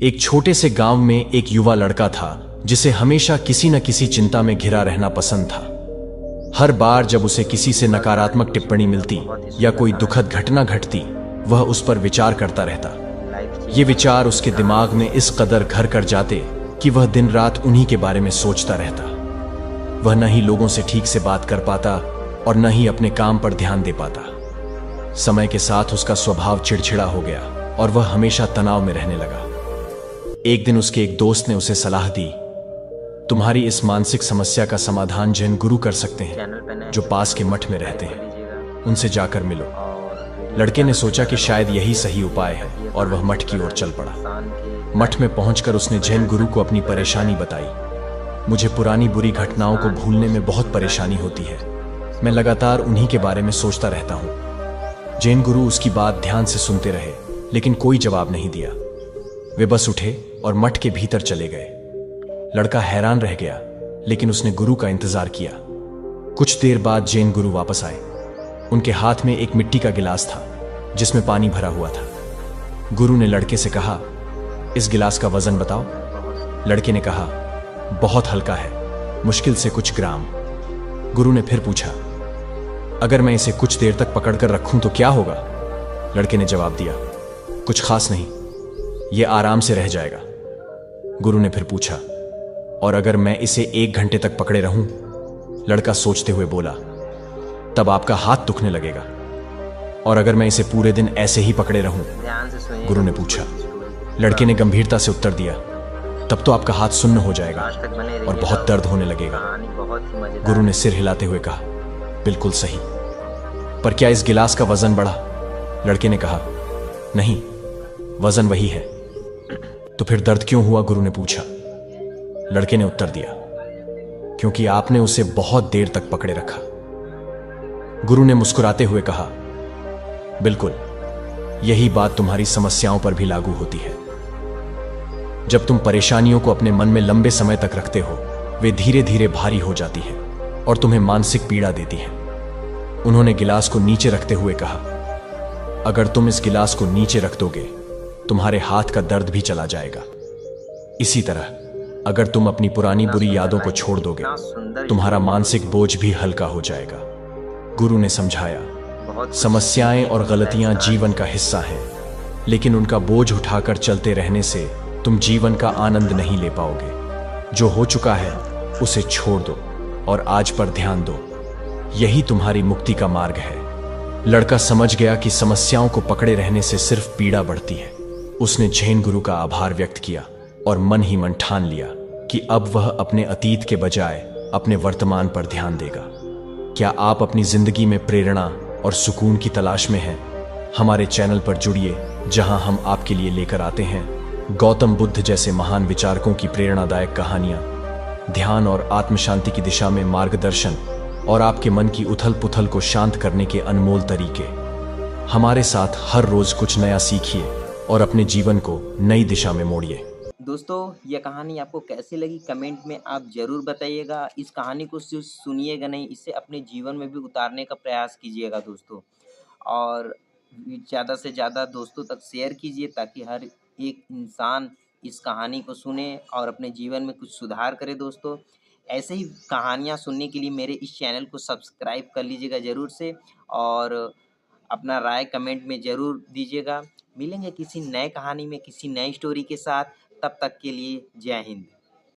एक छोटे से गांव में एक युवा लड़का था जिसे हमेशा किसी न किसी चिंता में घिरा रहना पसंद था। हर बार जब उसे किसी से नकारात्मक टिप्पणी मिलती या कोई दुखद घटना घटती, वह उस पर विचार करता रहता। ये विचार उसके दिमाग में इस कदर घर कर जाते कि वह दिन रात उन्हीं के बारे में सोचता रहता। वह न ही लोगों से ठीक से बात कर पाता और न ही अपने काम पर ध्यान दे पाता। समय के साथ उसका स्वभाव चिड़चिड़ा हो गया और वह हमेशा तनाव में रहने लगा। एक दिन उसके एक दोस्त ने उसे सलाह दी, तुम्हारी इस मानसिक समस्या का समाधान जैन गुरु कर सकते हैं जो पास के मठ में रहते हैं, उनसे जाकर मिलो। लड़के ने सोचा कि शायद यही सही उपाय है और वह मठ की ओर चल पड़ा। मठ में पहुंचकर उसने जैन गुरु को अपनी परेशानी बताई। मुझे पुरानी बुरी घटनाओं को भूलने में बहुत परेशानी होती है, मैं लगातार उन्हीं के बारे में सोचता रहता हूं। जैन गुरु उसकी बात ध्यान से सुनते रहे, लेकिन कोई जवाब नहीं दिया। वे बस उठे और मठ के भीतर चले गए। लड़का हैरान रह गया, लेकिन उसने गुरु का इंतजार किया। कुछ देर बाद जैन गुरु वापस आए। उनके हाथ में एक मिट्टी का गिलास था जिसमें पानी भरा हुआ था। गुरु ने लड़के से कहा, इस गिलास का वजन बताओ। लड़के ने कहा, बहुत हल्का है, मुश्किल से कुछ ग्राम। गुरु ने फिर पूछा, अगर मैं इसे कुछ देर तक पकड़कर रखूं तो क्या होगा? लड़के ने जवाब दिया, कुछ खास नहीं, यह आराम से रह जाएगा। गुरु ने फिर पूछा, और अगर मैं इसे 1 घंटे तक पकड़े रहूं? लड़का सोचते हुए बोला, तब आपका हाथ दुखने लगेगा। और अगर मैं इसे पूरे दिन ऐसे ही पकड़े रहूं? गुरु ने पूछा। लड़के ने गंभीरता से उत्तर दिया, तब तो आपका हाथ सुन्न हो जाएगा और बहुत दर्द होने लगेगा। गुरु ने सिर हिलाते हुए कहा, बिल्कुल सही, पर क्या इस गिलास का वजन बढ़ा? लड़के ने कहा, नहीं, वजन वही है। तो फिर दर्द क्यों हुआ? गुरु ने पूछा। लड़के ने उत्तर दिया, क्योंकि आपने उसे बहुत देर तक पकड़े रखा। गुरु ने मुस्कुराते हुए कहा, बिल्कुल, यही बात तुम्हारी समस्याओं पर भी लागू होती है। जब तुम परेशानियों को अपने मन में लंबे समय तक रखते हो, वे धीरे धीरे भारी हो जाती है और तुम्हें मानसिक पीड़ा देती है। उन्होंने गिलास को नीचे रखते हुए कहा, अगर तुम इस गिलास को नीचे रख दोगे, तुम्हारे हाथ का दर्द भी चला जाएगा। इसी तरह अगर तुम अपनी पुरानी बुरी यादों को छोड़ दोगे, तुम्हारा मानसिक बोझ भी हल्का हो जाएगा। गुरु ने समझाया, समस्याएं और गलतियां जीवन का हिस्सा हैं, लेकिन उनका बोझ उठाकर चलते रहने से तुम जीवन का आनंद नहीं ले पाओगे। जो हो चुका है उसे छोड़ दो और आज पर ध्यान दो, यही तुम्हारी मुक्ति का मार्ग है। लड़का समझ गया कि समस्याओं को पकड़े रहने से सिर्फ पीड़ा बढ़ती है। उसने जैन गुरु का आभार व्यक्त किया और मन ही मन ठान लिया कि अब वह अपने अतीत के बजाय अपने वर्तमान पर ध्यान देगा। क्या आप अपनी जिंदगी में प्रेरणा और सुकून की तलाश में हैं? हमारे चैनल पर जुड़िए, जहां हम आपके लिए लेकर आते हैं गौतम बुद्ध जैसे महान विचारकों की प्रेरणादायक कहानियां, ध्यान और आत्म शांति की दिशा में मार्गदर्शन और आपके मन की उथल पुथल को शांत करने के अनमोल तरीके। हमारे साथ हर रोज कुछ नया सीखिए और अपने जीवन को नई दिशा में मोड़िए। दोस्तों, यह कहानी आपको कैसी लगी कमेंट में आप ज़रूर बताइएगा। इस कहानी को सिर्फ सुनिएगा नहीं, इसे अपने जीवन में भी उतारने का प्रयास कीजिएगा दोस्तों। और ज़्यादा से ज़्यादा दोस्तों तक शेयर कीजिए ताकि हर एक इंसान इस कहानी को सुने और अपने जीवन में कुछ सुधार करे दोस्तों। ऐसे ही कहानियाँ सुनने के लिए मेरे इस चैनल को सब्सक्राइब कर लीजिएगा ज़रूर से, और अपना राय कमेंट में ज़रूर दीजिएगा। मिलेंगे किसी नए कहानी में, किसी नई स्टोरी के साथ। तब तक के लिए जय हिंद।